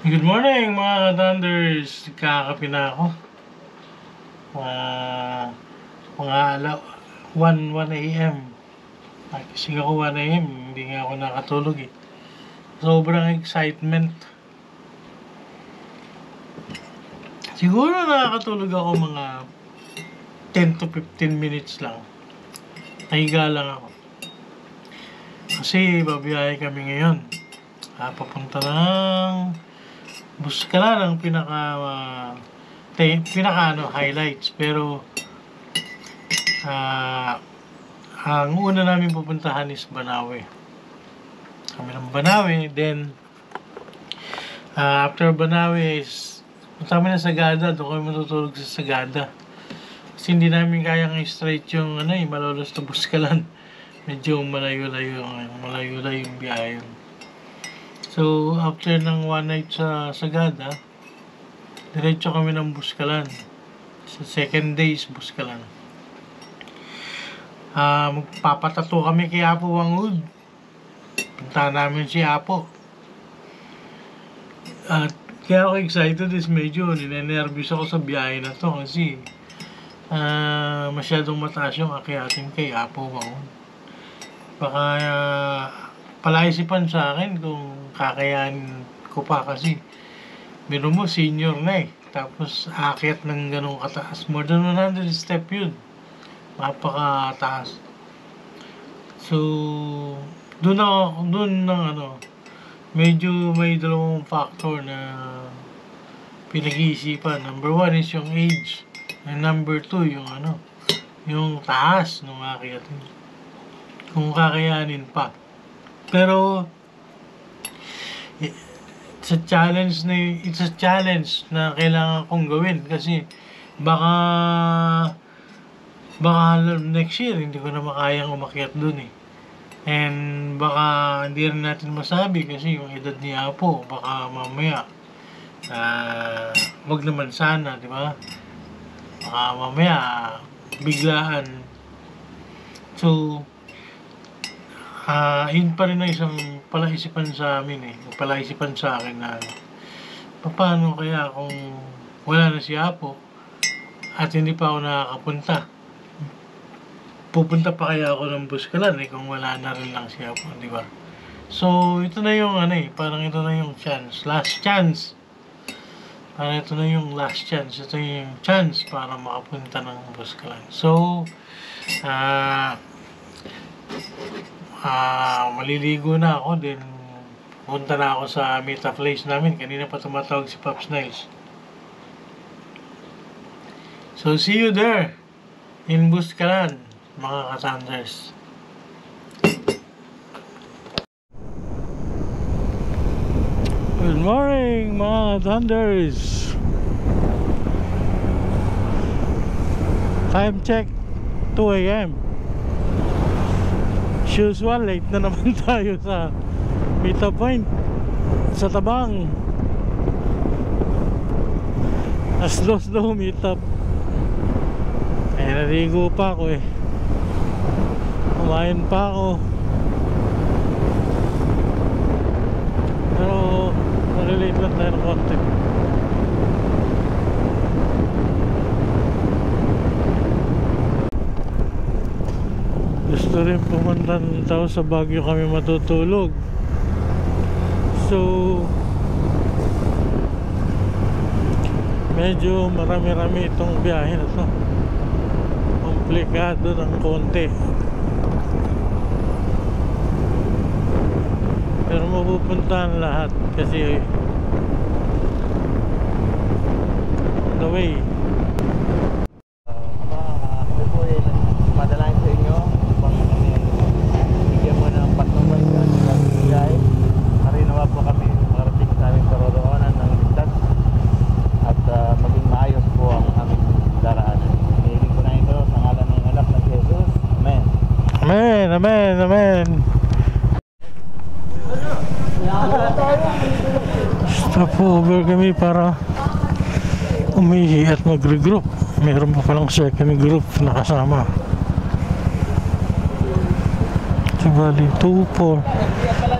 Good morning mga ka-thunders! Kakape na ako. Mga 1 a.m. Nagising ako 1 a.m. Hindi nga ako nakatulog eh. Sobrang excitement. Siguro nakakatulog ako mga 10 to 15 minutes lang. Nahiga lang ako. Kasi babiyahe kami ngayon. Papunta ng Buskalan ang pinaka highlights, pero ang una namin pupuntahan is Banawe. Kami ng Banawe, then after Banawe is punta kami ng Sagada. Doon kami matutulog sa Sagada kasi hindi namin kayang straight yung Malolos to Buskalan. Medyo malayo-layo yung biyahe. So, after ng one night sa Sagada, diretso kami ng Buskalan. Sa second day is Buskalan. Magpapatato kami kay Apo Wangud. Punta namin si Apo. At kaya ako excited is medyo ninenervous ako sa biyahe na to kasi masyadong mataas yung akyatin kay Apo Wangud. Baka palaisipan sa akin kung kakayanin ko pa kasi biro mo senior na eh, tapos aakyat ng ganong kataas, more than 100 step yun, mapakataas. So doon medyo may dalawang factor na pinag-iisipan. Number 1 is yung age, and number 2 yung taas ng aakyatin, kung kakayanin pa. Pero it's a challenge na kailangan kong gawin kasi baka next year hindi ko na makayang umakyat dun eh. And baka hindi rin natin masabi kasi yung edad ni Apo, baka mamaya wag naman sana, di ba? Baka mamaya biglaan. So yun pa rin na isang palaisipan sa amin eh. Palaisipan sa akin na paano kaya kung wala na si Apo at hindi pa ako nakakapunta. Pupunta pa kaya ako ng Buskalan eh kung wala na rin lang si Apo, di ba? So ito na yung parang ito na yung last chance. Parang ito na yung last chance. Ito yung chance para makapunta ng Buskalan. So maliligo na ako, then punta na ako sa meet up place namin. Kanina pa tumatawag si Pops Niles. So see you there in Buskalan, mga ka-thunders. Good morning mga thunders. Time check 2 a.m. Usual, late na naman tayo sa meet-up point sa Tabang. Aslos daw meet-up. Naligo pa ako eh. Kumain pa ako. Pero nalilate lang tayo ng konti. Gusto rin pumunta daw sa Baguio kami matutulog. So medyo marami-rami itong biyahe na to. Komplikado ng konti. Pero mapupuntahan lahat kasi the way. Amen. Stop over kami para umihi at mag-regroup. Meron pa palang second group na kasama. So, bali 2, 4,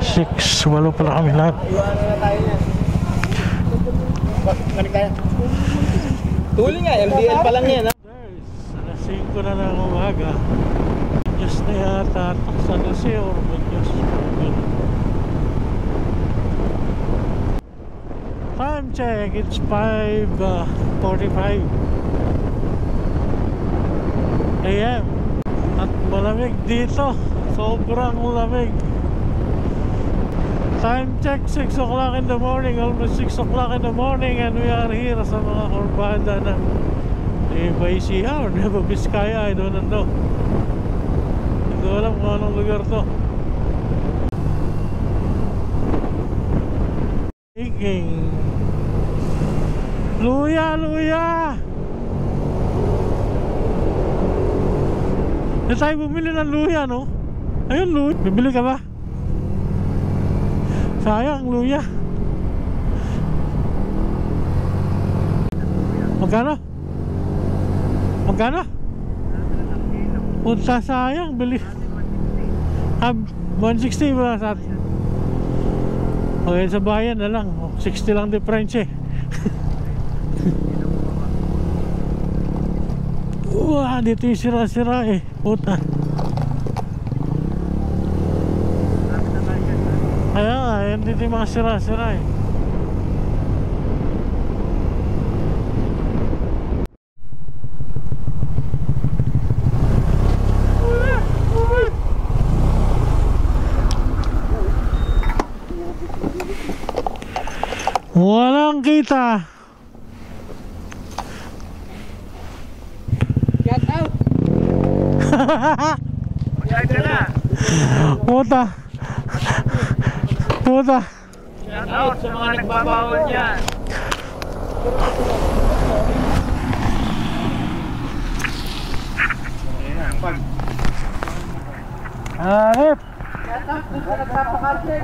6, 8 pala kami lahat. Balik tayo. Tuloy nga, MDL pa lang yan ha. Alas 5 na ng umaga. Diyos na yata. San Jose or Diyos. Time check. It's 5:45 AM. At malamig dito. Sobrang lamig. Time check 6 o'clock in the morning. Almost 6 o'clock in the morning. And we are here sa mga kurbada ng Baisia or Nueva Vizcaya. I don't know. Hindi ko alam kung anong lugar to. Speaking. Luya, luya! Na tayo bumili ng luya, no? Ayun, luya. Bibili ka ba? Sayang, luya. Magkano? Magkano? Punta sayang, bili. 160 ba sa atin? Okay, sa bayan na lang. 60 lang difference eh. Wah, dito yung sira-sira eh. Puta. Kaya nga, yan dito yung mga sira-sira eh. Walang kita. Get out! Magkaya ka na! Puta. Puta. Get out sa mga nagbabawal dyan! Hanip. Get out sa nagpapakarte!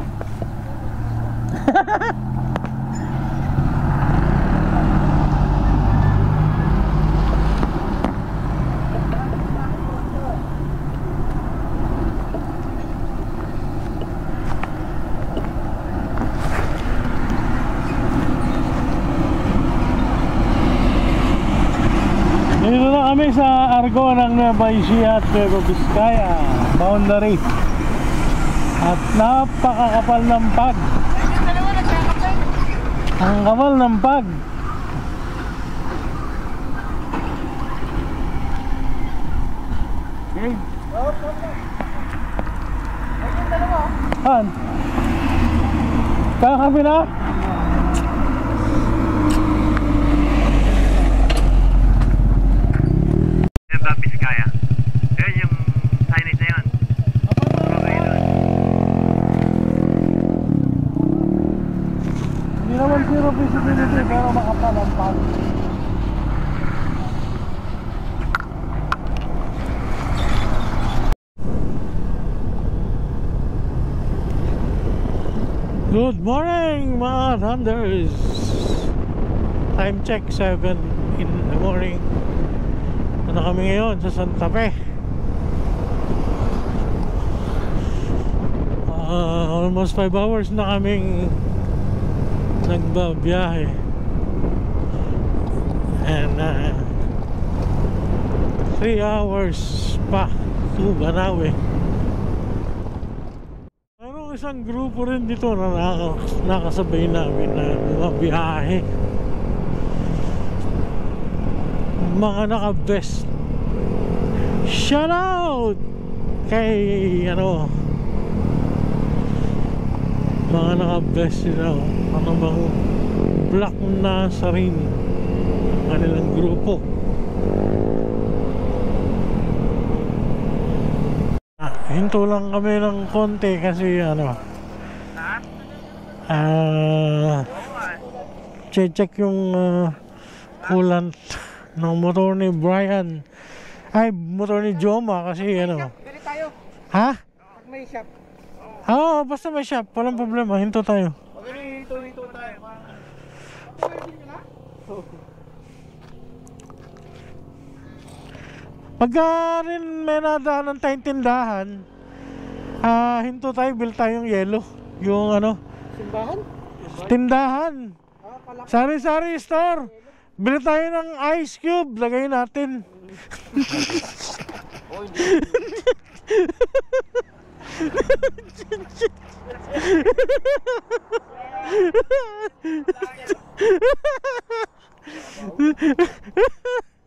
Dito na kami sa Argo ng Nueva Ecija at Nueva Vizcaya boundary. At napakakapal ng pag. Ang kapal ng pag. Okay. Han? Kakabi na? Nueva Vizcaya. Yun yung signage na yun. Hindi naman zero visibility pero makapal ang pag. Good morning mga Thunders. Time check 7 in the morning. Ano kami ngayon sa Santa Fe. Almost 5 hours na kaming nagbabiyahe. And 3 hours pa to Banawe. Isang grupo rin dito na nakasabay namin na bumabiyahe. Mga naka-vest. Shout out kay mga naka-vest sila. Ano bang Black Nazarene kanilang grupo. Hinto lang kami ng konti kasi check yung coolant ng motor ni Brian. Ay, motor ni Joma kasi Bili tayo. Ha? Pag may shop. Oo, basta may shop, walang problema, hinto tayo. Okay, ito tayo. Pagka rin may nadaanan tayong tindahan, hinto tayo, bil tayong yelo. Yung Simbahan? tindahan. Sari-sari store. Bili tayo ng ice cube. Lagay natin.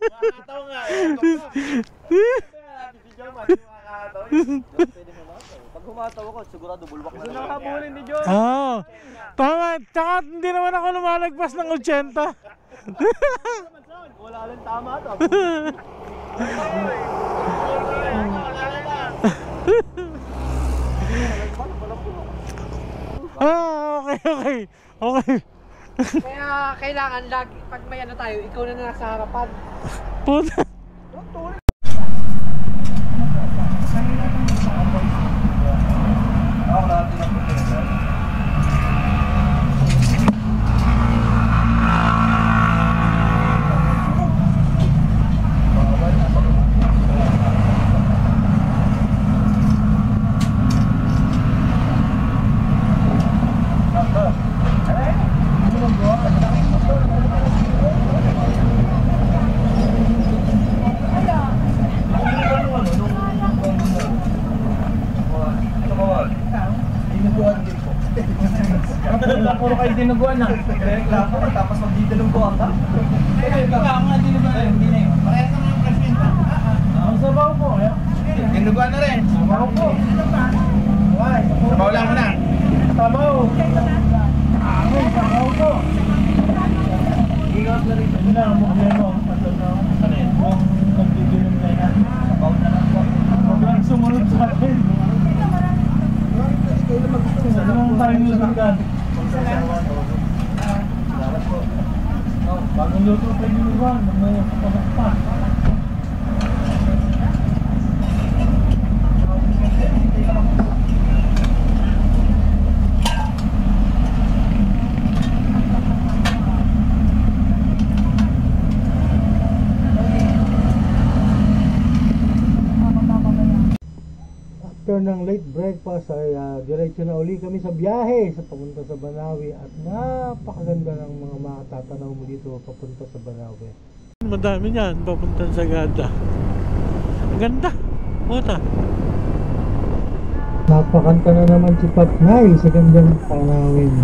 Makakatawa nga eh. Pag humatawa ko, sigurado bulwak na naman. Nakabulin ni John. Oo. Tama. Tsaka hindi naman ako lumalagpas ng 80. Wala lang tama ito. Okay. Okay. Kaya kailangan lagi, pag may ano tayo, ikaw na nasa harapan. Puta. Puro kayo dinuguan na. Reklamo na tapos magdidilungguan ka. Kaya nga dinuguan. Hindi na yun. Parehas naman yung presidente. Ang sabaw po. Dinuguan na rin. Sabaw po. Sabaw lang mo na. Sabaw. Sabaw po. Iwas na rin. Hindi na ang problema. Ano yun? Kung magdidilong na yan. Sabaw na lang po. Huwag lang sumunod sa akin. Saan naman tayo nilagyan? Salamat po. Bagong luto pa yung luwan. May kapasok pa. After ng late breakfast ay diretso na uli kami sa biyahe sa papunta sa Banawi at napakaganda ng mga makatatanaw mo dito papunta sa Banawi. Madami niyan papunta sa Sagada. Ang ganda. Puta. Napakanta na naman si Pop Nile sa gandang panawin.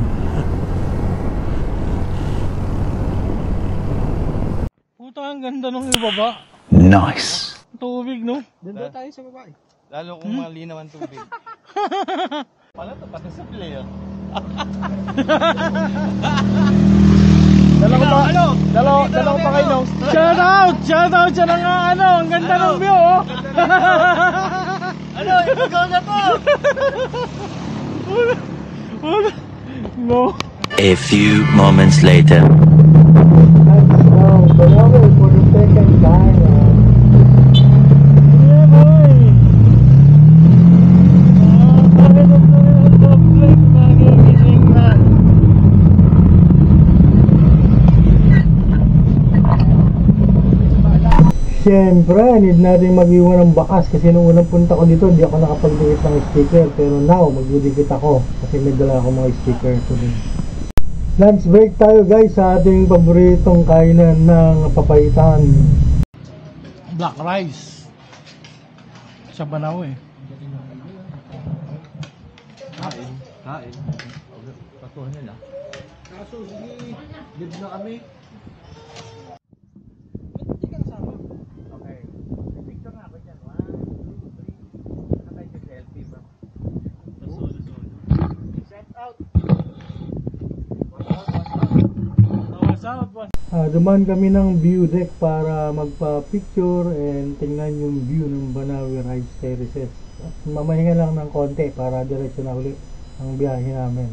Puta, ang ganda nung ibaba. Nice. Tubig, no? Doon tayo sa baba eh. Lalo kung malinaw ang tubig. Pala ito, pati sa player. Dalawa pa kayo. Shout out siya na nga ang ganda ng view, oh. Ikaw na po! No. A few moments later. Banawi for the second time. Yeah, boy. Siyempre, need natin mag-iwan ng bakas kasi nung unang punta ko dito, hindi ako nakapag-dikit ng sticker. Pero now, mag-dikit ako kasi may dala ako mga sticker today. Lunch break tayo guys sa ating paboritong kainan ng papaitan. Black rice. Sa Banawi. Kain. Patuhan nila. Kaso, sige. Live na kami. Okay. Picture nga ba dyan? 1, 2, 3. Nakatay sa selfie ba? Set out. Dumaan kami ng view deck para magpa-picture and tingnan yung view ng Banawi Rice Terraces. At mamahinga lang ng konti para diretso na ulit ang biyahe namin.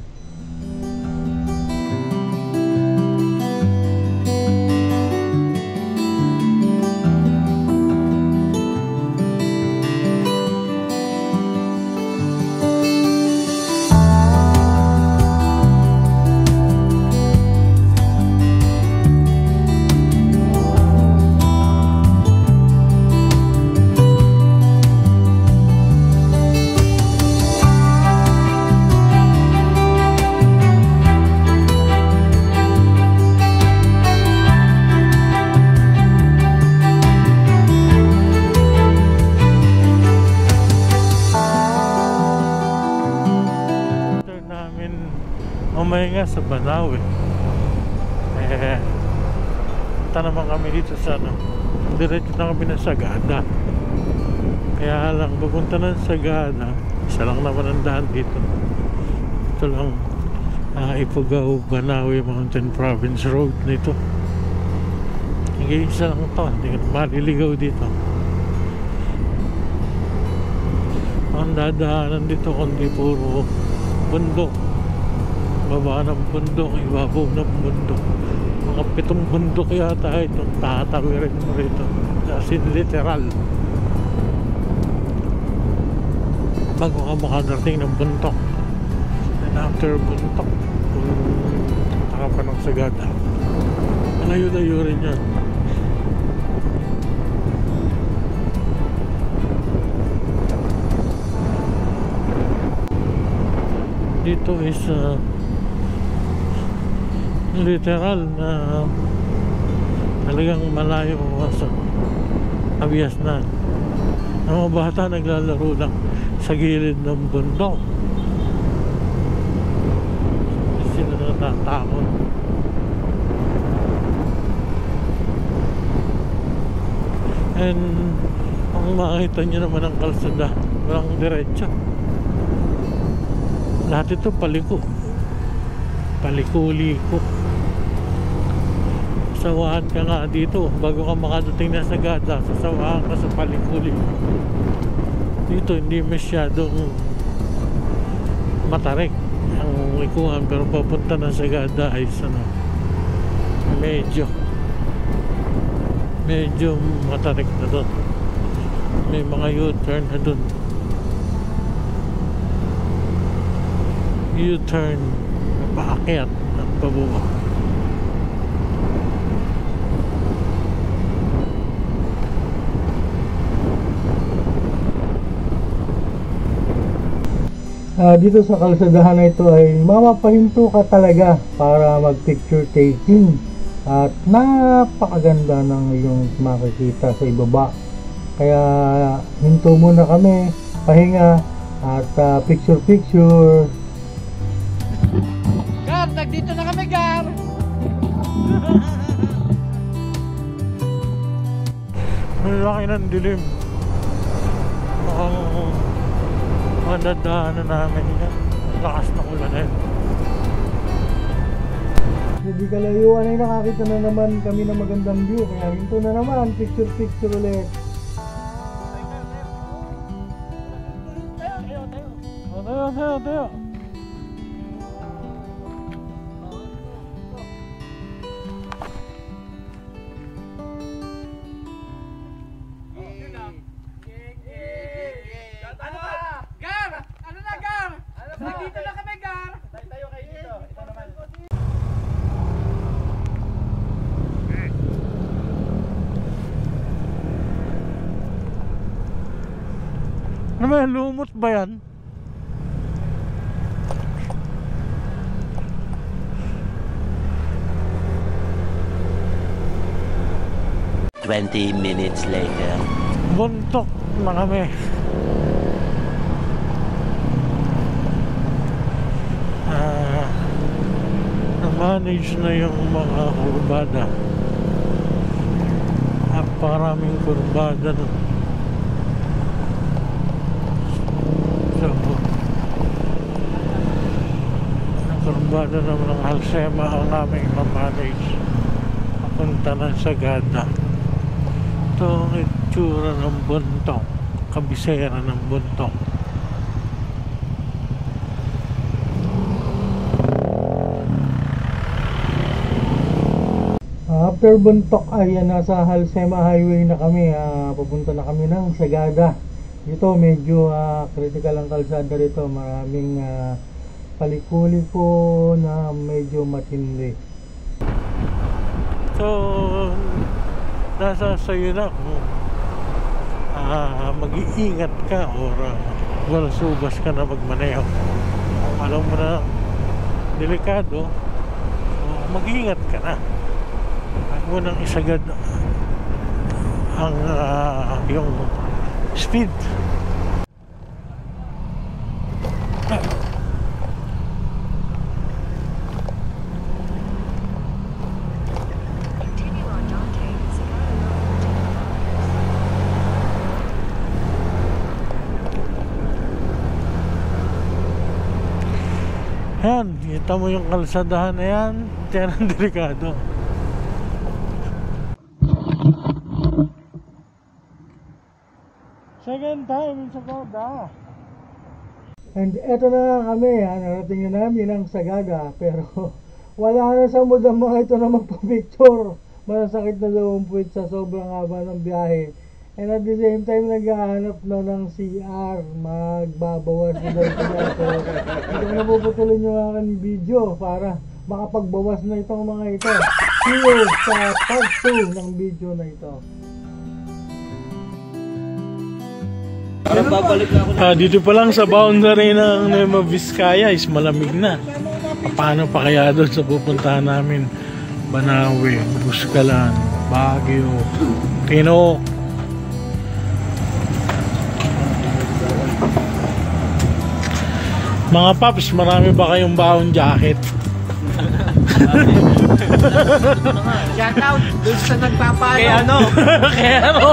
nga sa Banawe. Punta naman kami dito sa ano, diretso na kami ng Sagada. Kaya lang pupunta ng Sagada, isa lang naman ang daan dito. Ito lang, Ifugao Banawe Mountain Province Road nito. Hingga isa lang ito, hindi ka maliligaw dito. Ang dadaanan dito kundi puro bundok, baba ng bundok, ibabaw ng bundok. Mga 7 bundok yata itong tatawirin mo rito, as in literal, bago ka makadating ng bundok. And after bundok, punta ka pa ng Sagada. Malayo-layo rin yan. Dito is literal na talagang malayo sa abiyas na. Ang mga bata naglalaro lang sa gilid ng bundok. Sila natatakot. And ang makikita nyo naman ang kalsada, walang diretso. Lahat ito paliko, paliko-liko. Sawahan ka nga dito bago ka makadating na Sagada, sasawahan ka sa paliko-liko. Dito hindi masyadong matarik ang likuhan, pero papunta na Sagada ay ano, medyo matarik na doon. May mga U-turn na doon. U-turn paakyat at pababa. Dito sa kalsadahan na ito ay mapapahinto ka talaga para mag picture taking at napakaganda ng iyong makikita sa ibaba. Kaya hinto muna kami, pahinga at picture. Gar, nagdito na kami, Gar! Ang laki ng dilim. Mukhang madadaanan namin yan. Lakas na ulan eh. Hindi kalayuan ay nakakita na naman kami ng magandang view. Kaya hinto na naman, picture ulit. Tayo. Ano ba? Gar! Ano na, Gar? Nagdito na kami, Gar! Tayo kayo dito. Ito naman. Ano ba yan? Lumot ba yan? Twenty minutes later. Buntok na kami. Na-manage na yung mga kurbada. Napakaraming kurbada nun. So, ang kurbada naman ng Halsema ang aming ma-manage. Papunta na Sagada. Ito ang itsura ng bundok, kabisera ng bundok. After Buntok ay nasa Halsema Highway na kami. Papunta na kami ng Sagada. Dito medyo critical ang kalsada rito. Maraming paliko-liko na medyo matindi. So, nasa sayo na kung mag-iingat ka or walasubas ka na magmaneho. Kung alam mo na delikado, mag-iingat ka na. Huwag mo nang isagad ang yung speed. Kita mo yung kalsadahan na yan, Terang delikado. Second time in Sagada. And eto na nga kami, narating na namin ang Sagada, pero wala na sa mood ang mga ito na magpa-picture. Masakit na daw ang puwit sa sobrang haba ng biyahe. And at the same time, naghahanap na ng CR. Magbabawas na daw sila. So, hindi ko napuputuloy yung aking video para makapagbawas na itong mga ito. See you sa part 2 ng video na ito. Dito pa lang sa boundary ng Nueva Vizcaya is malamig na. Paano pa kaya doon sa pupuntahan namin? Banawe, Buscalan, Baguio, Tino. Mga paps, marami ba kayong baon jacket? Shout out dun sa nagpapaano. Kaya ano?